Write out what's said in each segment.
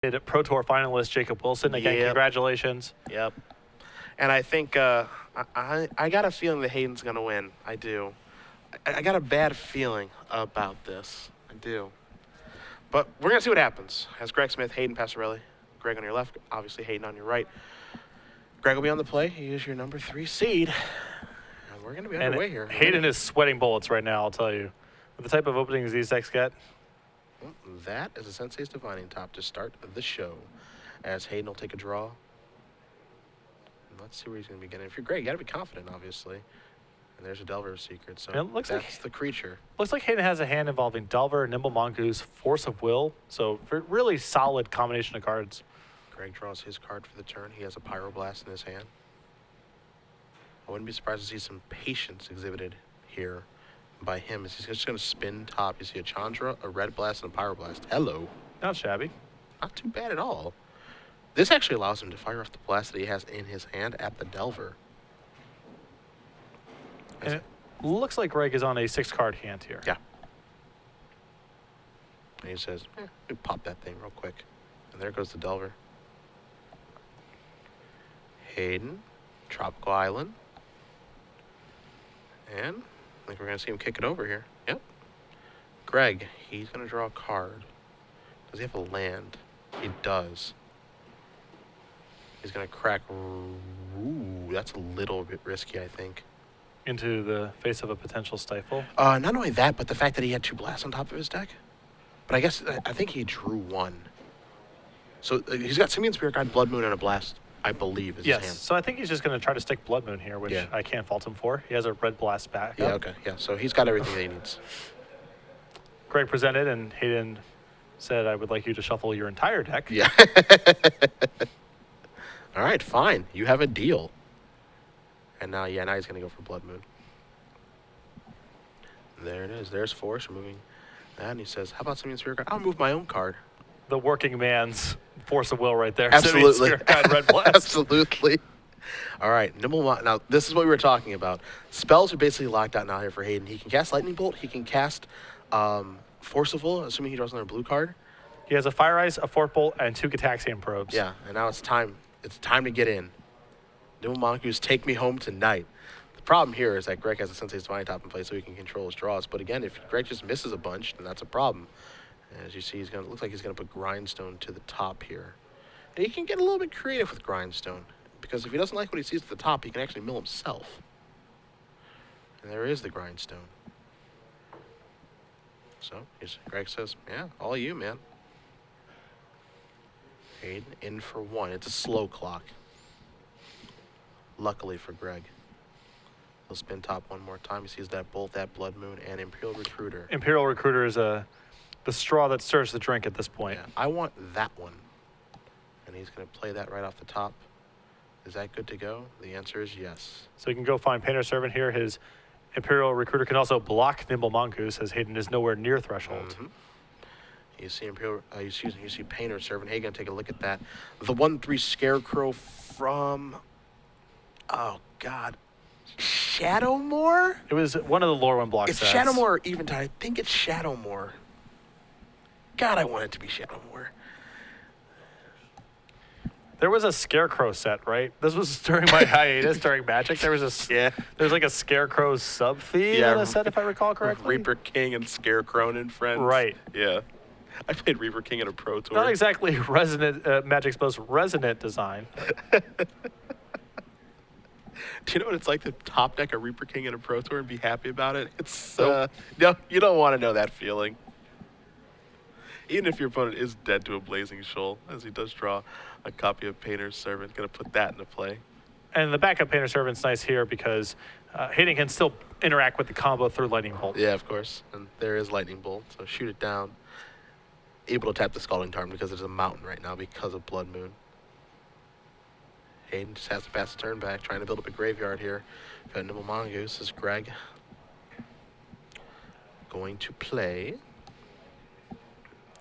Pro Tour finalist Jacob Wilson. Again, Yep. congratulations. Yep. And I think I got a feeling that Hayden's going to win. I do. I got a bad feeling about this. I do. But we're going to see what happens. As Greg Smith, Hayden Passarelli. Greg on your left, obviously Hayden on your right. Greg will be on the play. He is your number 3 seed. And we're going to be underway here. Hayden is sweating bullets right now, I'll tell you. With the type of openings these decks get. Well, that is a Sensei's Divining Top to start the show. As Hayden will take a draw. Let's see where he's going to be getting. If you're Greg, you got to be confident, obviously. And there's a Delver Secret, so it looks that's the creature. Looks like Hayden has a hand involving Delver, Nimble Mongoose, Force of Will. So really solid combination of cards. Greg draws his card for the turn. He has a Pyroblast in his hand. I wouldn't be surprised to see some patience exhibited here by him. He's just going to spin top. You see a Chandra, a Red Blast, and a Pyroblast. Hello. Not shabby. Not too bad at all. This actually allows him to fire off the blast that he has in his hand at the Delver. And it looks like Greg is on a 6-card hand here. Yeah. And he says, let me pop that thing real quick. And there goes the Delver. Hayden, Tropical Island. And I think we're going to see him kick it over here. Yep. Greg, he's going to draw a card. Does he have a land? He does. He's going to crack. Ooh, that's a little bit risky, I think. Into the face of a potential stifle. Not only that, but the fact that he had 2 blasts on top of his deck. But I guess, I think he drew 1. So he's got Simian Spirit Guide, Blood Moon, and a blast, I believe, is his hand. So I think he's just going to try to stick Blood Moon here, which I can't fault him for. He has a Red Blast back. Yeah, okay. Yeah, so he's got everything that he needs. Greg presented, and Hayden said, I would like you to shuffle your entire deck. Yeah. All right, fine. You have a deal. And now, now he's going to go for Blood Moon. There it is. There's Force removing that. And he says, how about Simian Spirit Guide? I'll move my own card. The working man's Force of Will right there. Absolutely. Red Blast. Absolutely. All right, now this is what we were talking about. Spells are basically locked out now here for Hayden. He can cast Lightning Bolt. He can cast Force of Will, assuming he draws another blue card. He has a Fire Ice, a Fort Bolt, and 2 Gataxian Probes. Yeah, and now it's time. It's time to get in. Nimble Mongoose, take me home tonight. The problem here is that Greg has a Sensei's Divining Top in place so he can control his draws. But again, if Greg just misses a bunch, then that's a problem. And as you see, looks like he's going to put Grindstone to the top here. And he can get a little bit creative with Grindstone, because if he doesn't like what he sees at the top, he can actually mill himself. And there is the Grindstone. So Greg says, yeah, all you, man. Hayden in for 1. It's a slow clock. Luckily for Greg. He'll spin top one more time. He sees that Bolt, that Blood Moon, and Imperial Recruiter. Imperial Recruiter is the straw that stirs the drink at this point. Yeah, I want that one. And he's going to play that right off the top. Is that good to go? The answer is yes. So you can go find Painter Servant here. His Imperial Recruiter can also block Nimble Mongoose, as Hayden is nowhere near threshold. You see you see Painter Servant. Hey, gonna take a look at that. The 1/3 Scarecrow from, oh God, Shadowmoor? It was one of the Lore 1 block it's sets. Shadowmoor or Eventide. I think it's Shadowmoor. God, I want it to be Shadowmoor. There was a Scarecrow set, right? This was during my hiatus during Magic. There was there's like a Scarecrow sub-feed in a set, if I recall correctly. Reaper King and Scarecrow and friends. Right. Yeah. I played Reaper King in a Pro Tour. Not exactly Magic's most resonant design. Do you know what it's like to top deck a Reaper King in a Pro Tour and be happy about it? It's no, you don't want to know that feeling. Even if your opponent is dead to a Blazing Shoal, as he does draw a copy of Painter's Servant, gonna put that into play. And the backup Painter Servant's nice here because Hayden can still interact with the combo through Lightning Bolt. Yeah, of course. And there is Lightning Bolt, so shoot it down. Able to tap the Scalding Tarn because there's a mountain right now because of Blood Moon. Hayden just has to pass the turn back, trying to build up a graveyard here. Got Nimble Mongoose. This is Greg. Going to play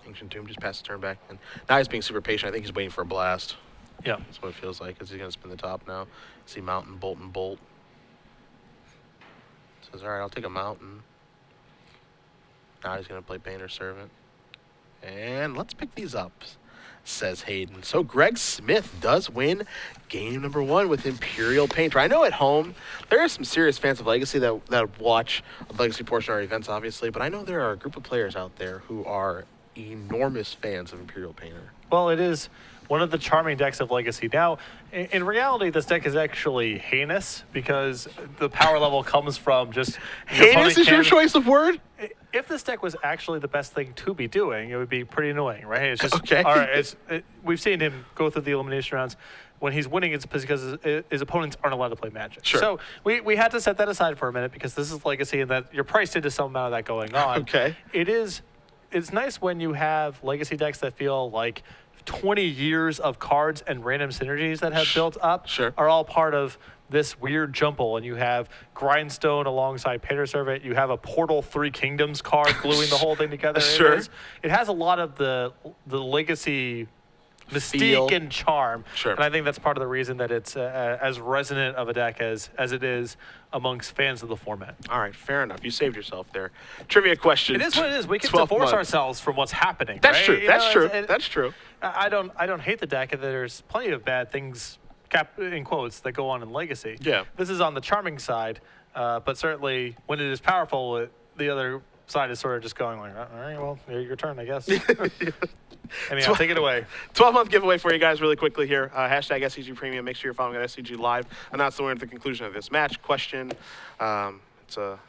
Ancient Tomb, just pass the turn back. And now he's being super patient. I think he's waiting for a blast. Yeah. That's what it feels like, because he's going to spin the top now. See Mountain, Bolt, and Bolt. Says, all right, I'll take a Mountain. Now he's going to play Painter Servant. And let's pick these up. says Hayden. So Greg Smith does win game number 1 with Imperial Painter. I know at home there are some serious fans of Legacy that watch the Legacy portion of our events, obviously, but I know there are a group of players out there who are enormous fans of Imperial Painter. Well, it is one of the charming decks of Legacy. Now, in reality, this deck is actually heinous because the power level comes from just... Heinous is your choice of word? If this deck was actually the best thing to be doing, it would be pretty annoying, right? It's just, okay. All right, we've seen him go through the elimination rounds. When he's winning, it's because his opponents aren't allowed to play Magic. Sure. So we had to set that aside for a minute because this is Legacy and that you're priced into some amount of that going on. Okay. It's nice when you have Legacy decks that feel like 20 years of cards and random synergies that have built up are all part of this weird jumble, and you have Grindstone alongside Painter Servant. You have a Portal 3 Kingdoms card gluing the whole thing together. It has a lot of the Legacy mystique and charm, and I think that's part of the reason that it's as resonant of a deck as it is amongst fans of the format. All right, fair enough. You saved yourself there. Trivia question. It is what it is. We can divorce ourselves from what's happening. That's right? true. That's true. That's true. I don't hate the deck. There's plenty of bad things, in quotes, that go on in Legacy. Yeah. This is on the charming side, but certainly when it is powerful, the other side is sort of just going like, all right, well, your turn, I guess. Anyhow, take it away. 12-month giveaway for you guys really quickly here. Hashtag SCG Premium. Make sure you're following at SCG Live. Announce the winner at the conclusion of this match. Question.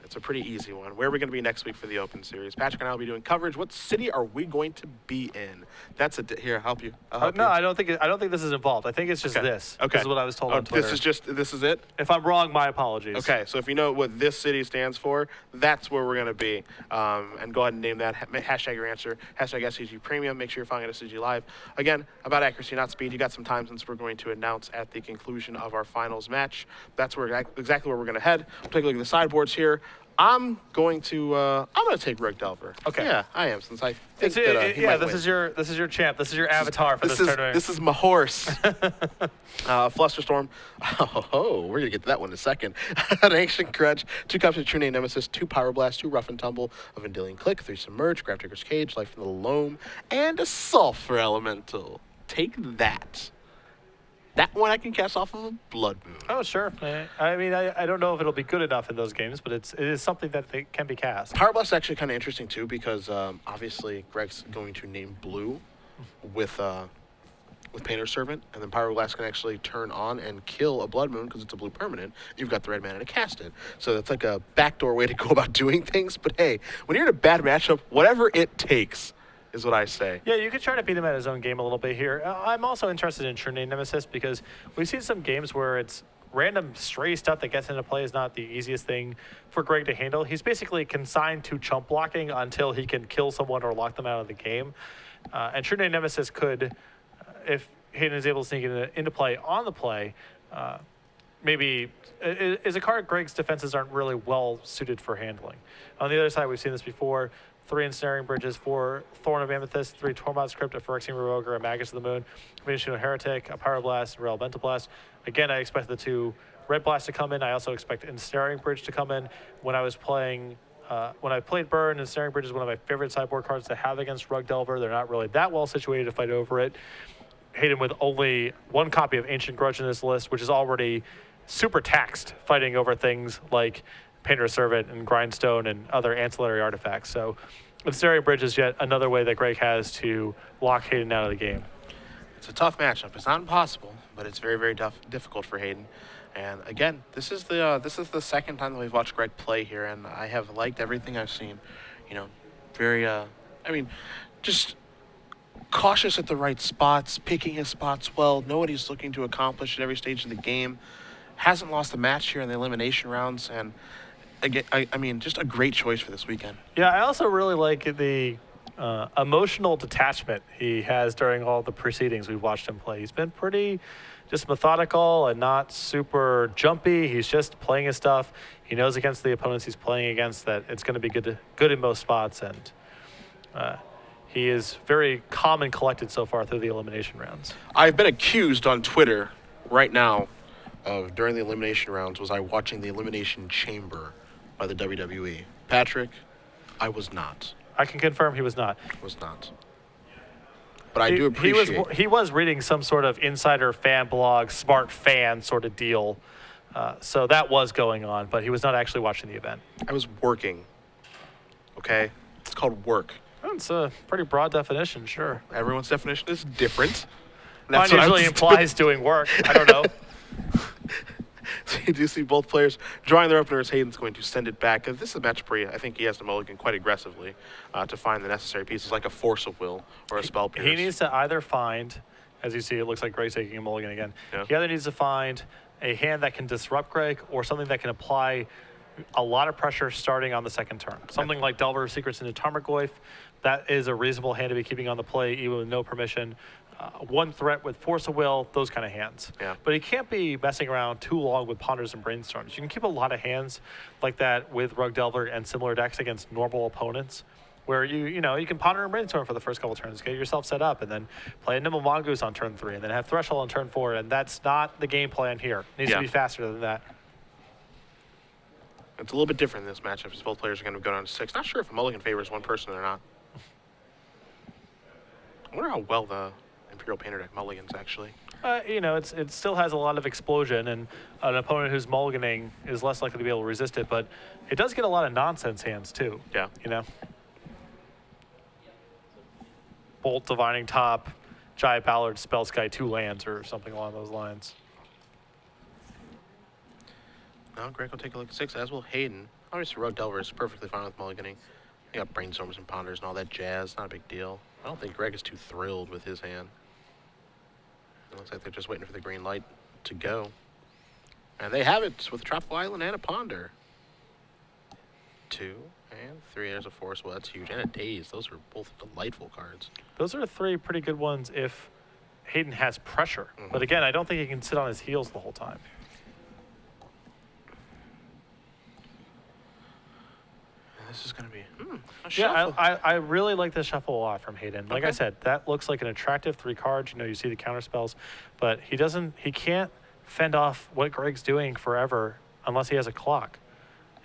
It's a pretty easy one. Where are we going to be next week for the Open Series? Patrick and I will be doing coverage. What city are we going to be in? That's here. I'll help you. No, I don't think this is involved. I think it's just this. Okay. This is what I was told on Twitter. This is it? If I'm wrong, my apologies. Okay, so if you know what this city stands for, that's where we're going to be. And go ahead and name that. Hashtag your answer. Hashtag SCG Premium. Make sure you're following at SCG Live. Again, about accuracy, not speed. You got some time since we're going to announce at the conclusion of our finals match. That's exactly where we're going to head. We'll take a look at the sideboards here. I'm going to take Greg Delver. Okay. Yeah, I am, since I think that he might win. This is your champ. This is your avatar for this tournament. This is my horse. Flusterstorm. Oh, we're gonna get to that one in a second. An Ancient Grudge, 2 copies of True Name Nemesis, 2 Pyroblast, 2 Rough and Tumble of Vendilion Click, 3 Submerge, Gravedigger's Cage, Life from the Loam, and a Sulfur Elemental. Take that. That one I can cast off of a Blood Moon. Oh, sure. I mean, I don't know if it'll be good enough in those games, but it is something that can be cast. Pyroblast is actually kind of interesting, too, because obviously Greg's going to name blue with Painter Servant, and then Pyroblast can actually turn on and kill a Blood Moon because it's a blue permanent. You've got the red mana to cast it. So that's like a backdoor way to go about doing things. But hey, when you're in a bad matchup, whatever it takes is what I say. Yeah, you could try to beat him at his own game a little bit here. I'm also interested in True Name Nemesis because we've seen some games where it's random stray stuff that gets into play is not the easiest thing for Greg to handle. He's basically consigned to chump blocking until he can kill someone or lock them out of the game. And True Name Nemesis could, if Hayden is able to sneak it into play on the play, maybe is a card Greg's defenses aren't really well suited for handling. On the other side, we've seen this before. 3 Ensnaring Bridges, 4 Thorn of Amethyst, 3 Tormod's Crypt, a Phyrexian Revoker, a Magus of the Moon, Venetian Heretic, a Pyroblast, and Real Mental Blast. Again, I expect the 2 Red Blast to come in. I also expect Ensnaring Bridge to come in. When I was playing, when I played Burn, Ensnaring Bridge is one of my favorite sideboard cards to have against Rug Delver. They're not really that well situated to fight over it. Hayden with only 1 copy of Ancient Grudge in this list, which is already super taxed fighting over things like Painter Servant and Grindstone and other ancillary artifacts. So Ensnaring Bridge is yet another way that Greg has to lock Hayden out of the game. It's a tough matchup. It's not impossible, but it's very, very difficult for Hayden. And again, this is the second time that we've watched Greg play here, and I have liked everything I've seen. You know, very just cautious at the right spots, picking his spots well, know what he's looking to accomplish at every stage of the game. Hasn't lost a match here in the elimination rounds, and again, I mean, just a great choice for this weekend. Yeah, I also really like the emotional detachment he has during all the proceedings we've watched him play. He's been pretty just methodical and not super jumpy. He's just playing his stuff. He knows against the opponents he's playing against that it's going to be good in most spots, and he is very calm and collected so far through the elimination rounds. I've been accused on Twitter right now of, during the elimination rounds, was I watching the Elimination Chamber by the WWE. Patrick, I was not. I can confirm he was not. Was not. But I do appreciate he was reading some sort of insider fan blog, smart fan sort of deal. So that was going on, but he was not actually watching the event. I was working. Okay? It's called work. That's a pretty broad definition, sure. Everyone's definition is different. Mine usually implies doing work. I don't know. So you do see both players drawing their openers. Hayden's going to send it back. This is a match where I think he has to mulligan quite aggressively to find the necessary pieces, like a Force of Will or a Spell Pierce. He needs to either find, as you see, it looks like Greg's taking a mulligan again. Yeah. He either needs to find a hand that can disrupt Greg or something that can apply a lot of pressure starting on the second turn. Something like Delver of Secrets into Tarmogoyf. That is a reasonable hand to be keeping on the play, even with no permission. One threat with Force of Will, those kind of hands. Yeah. But he can't be messing around too long with Ponders and Brainstorms. You can keep a lot of hands like that with Rug Delver and similar decks against normal opponents, where you can Ponder and Brainstorm for the first couple turns, get yourself set up, and then play a Nimble Mongoose on turn 3, and then have Threshold on turn 4, and that's not the game plan here. It needs to be faster than that. It's a little bit different in this matchup because both players are going to go down to 6. Not sure if a mulligan favors one person or not. I wonder how well the Imperial Painter deck mulligans, actually. It still has a lot of explosion, and an opponent who's mulliganing is less likely to be able to resist it, but it does get a lot of nonsense hands, too. Yeah. Bolt, Divining Top, Giant Ballard, Spellskite, 2 lands, or something along those lines. Now Greg will take a look at 6, as will Hayden. Obviously, Rug Delver is perfectly fine with mulliganing. You got Brainstorms and Ponders and all that jazz. Not a big deal. I don't think Greg is too thrilled with his hand. It looks like they're just waiting for the green light to go. And they have it with a Tropical Island and a Ponder. 2 and 3. There's a Force. Well, that's huge. And a Daze. Those are both delightful cards. Those are 3 pretty good ones if Hayden has pressure. But again, I don't think he can sit on his heels the whole time. This is going to be a Yeah, shuffle. I really like this shuffle a lot from Hayden. Like I said, that looks like an attractive 3 cards. You see the counter spells, but he can't fend off what Greg's doing forever unless he has a clock.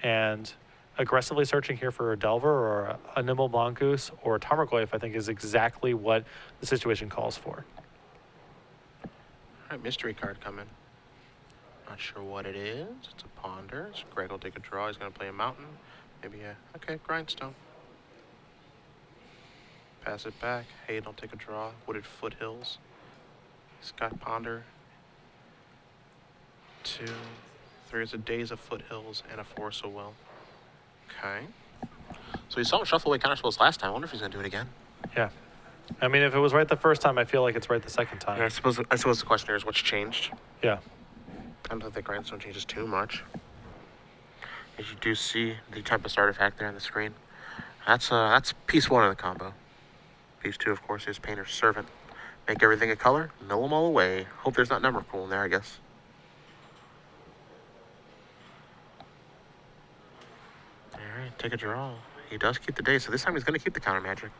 And aggressively searching here for a Delver or a Nimble Mongoose or a Tarmogoyf, I think, is exactly what the situation calls for. All right, mystery card coming. Not sure what it is. It's a Ponder. So Greg will take a draw. He's going to play a Mountain. Maybe Grindstone. Pass it back. Hayden will take a draw. Wooded Foothills. He's got Ponder. 2, 3 is a Daze of Foothills and a Force of Will. Okay. So you saw him shuffle away counterspells last time. I wonder if he's going to do it again. Yeah. I mean, if it was right the first time, I feel like it's right the second time. Yeah, I suppose the question here is what's changed. Yeah. I don't think Grindstone changes too much. As you do see the Tempest artifact there on the screen. That's piece 1 of the combo. Piece 2, of course, is Painter's Servant. Make everything a color, mill them all away. Hope there's not number cool in there, I guess. Alright, take a draw. He does keep the day, so this time he's going to keep the counter magic.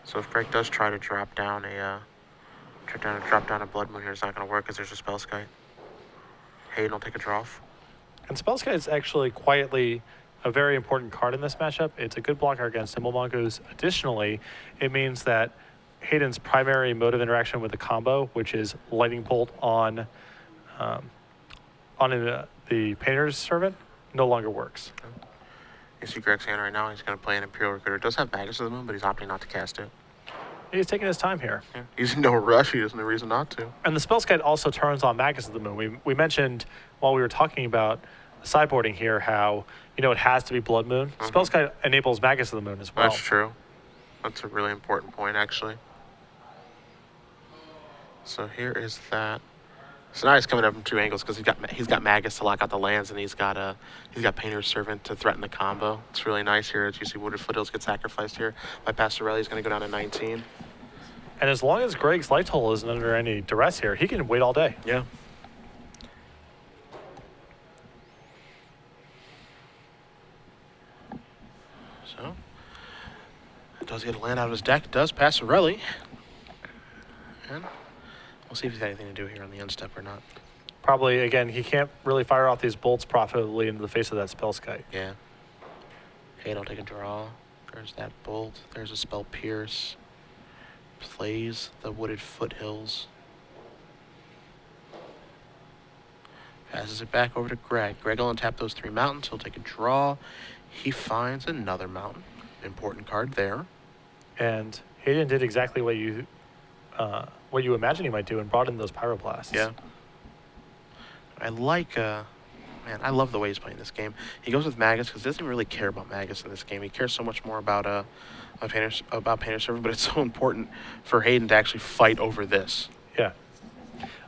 So if Greg does try to drop down a Blood Moon here, it's not going to work because there's a Spellskite. Hayden will take a draw. And Spellskite is actually quietly a very important card in this matchup. It's a good blocker against Nimble Mongoose. Additionally, it means that Hayden's primary mode of interaction with the combo, which is Lightning Bolt on the Painter's Servant, no longer works. You see Greg's hand right now. He's going to play an Imperial Recruiter. It does have Magus of the Moon, but he's opting not to cast it. He's taking his time here. Yeah. He's in no rush. He has no reason not to. And the Spellskite also turns on Magus of the Moon. We mentioned while we were talking about sideboarding here how, it has to be Blood Moon. Spellskite enables Magus of the Moon as well. That's true. That's a really important point, actually. So here is that. So now he's coming up from 2 angles because he's got Magus to lock out the lands, and he's got Painter's Servant to threaten the combo. It's really nice here. As you see, Wooded Foothills get sacrificed here by Passarelli. He's going to go down to 19. And as long as Greg's Light Toll isn't under any duress here, he can wait all day. Yeah. So, does get a land out of his deck. Does Passarelli. And we'll see if he's got anything to do here on the unstep or not. Probably, again, he can't really fire off these bolts profitably into the face of that Spellskite. Yeah. Hayden will take a draw. There's that bolt. There's a spell pierce. Plays the wooded foothills. Passes it back over to Greg. Greg will untap those 3 mountains. He'll take a draw. He finds another mountain. Important card there. And Hayden did exactly what you imagined he might do and brought in those Pyroblasts. Yeah. I like, man, I love the way he's playing this game. He goes with Magus because he doesn't really care about Magus in this game. He cares so much more about Painter Server, but it's so important for Hayden to actually fight over this. Yeah.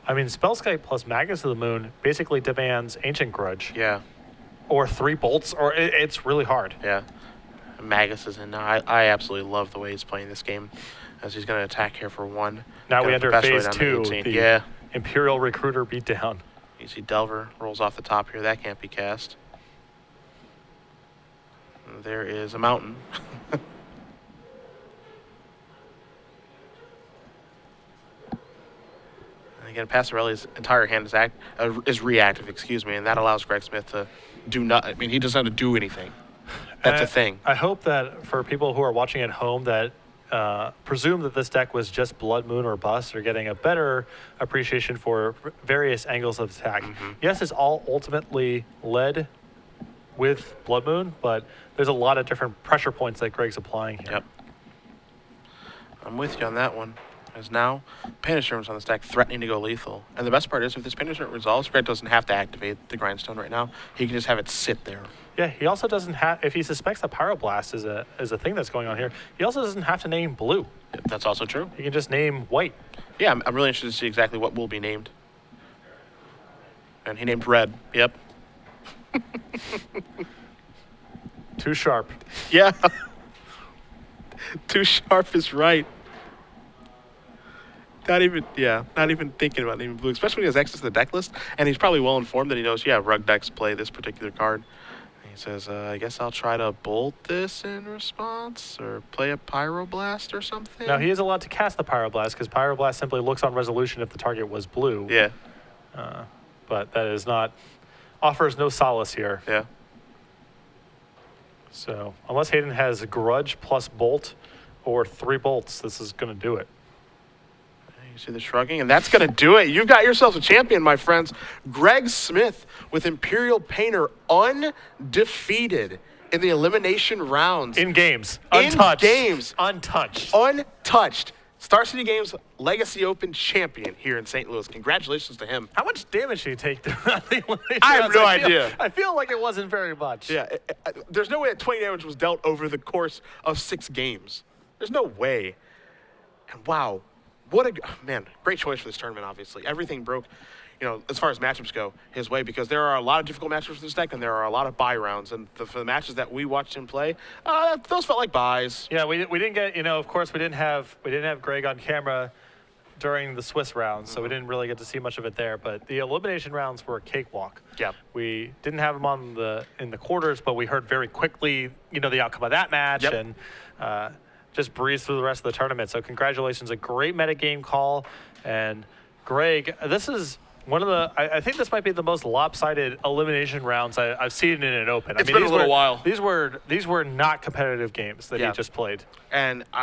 I mean, Spellskite plus Magus of the Moon basically demands Ancient Grudge. Yeah. Or 3 bolts, or it's really hard. Yeah. Magus is in now. I absolutely love the way he's playing this game, as he's going to attack here for 1. Now we enter phase 2, the yeah. Imperial Recruiter beatdown. You see Delver rolls off the top here. That can't be cast. And there is a mountain. Again, Passarelli's entire hand is reactive, and that allows Greg Smith to do nothing. I mean, he doesn't have to do anything. That's a thing. I hope that for people who are watching at home that presume that this deck was just Blood Moon or Bust are getting a better appreciation for various angles of attack. Yes, it's all ultimately led with Blood Moon, but there's a lot of different pressure points that Greg's applying here. Yep. I'm with you on that one. As now, Painter Servant's on this deck threatening to go lethal. And the best part is, if this Painter Servant resolves, Greg doesn't have to activate the Grindstone right now. He can just have it sit there. Yeah, he also doesn't have, if he suspects that Pyroblast is a thing that's going on here, he also doesn't have to name blue. Yep, that's also true. He can just name white. Yeah, I'm really interested to see exactly what will be named. And he named red. Yep. Too sharp. Yeah. Too sharp is right. Not even thinking about naming blue, especially when he has access to the deck list, and he's probably well informed that he knows, yeah, rug decks play this particular card. And he says, I guess I'll try to bolt this in response, or play a Pyroblast or something. Now, he is allowed to cast the Pyroblast, because Pyroblast simply looks on resolution if the target was blue. Yeah. But that is not, offers no solace here. Yeah. So, unless Hayden has Grudge plus Bolt, or 3 bolts, this is going to do it. You see the shrugging, and that's going to do it. You've got yourselves a champion, my friends. Greg Smith with Imperial Painter undefeated in the elimination rounds. In games. Untouched. In games. Untouched. Untouched. Star City Games Legacy Open champion here in St. Louis. Congratulations to him. How much damage did he take throughout the elimination? I have no idea. I feel like it wasn't very much. Yeah, there's no way that 20 damage was dealt over the course of 6 games. There's no way. And wow. What a, man, great choice for this tournament, obviously. Everything broke, as far as matchups go, his way, because there are a lot of difficult matchups for this deck, and there are a lot of bye rounds. And for the matches that we watched him play, those felt like byes. Yeah, we didn't get, of course, we didn't have Greg on camera during the Swiss rounds, so we didn't really get to see much of it there. But the elimination rounds were a cakewalk. Yeah. We didn't have him in the quarters, but we heard very quickly, the outcome of that match. Yep. And just breeze through the rest of the tournament. So congratulations, a great metagame call. And Greg, this is one of the, I think this might be the most lopsided elimination rounds I've seen in an open. It's been a little while. These were not competitive games that he just played. And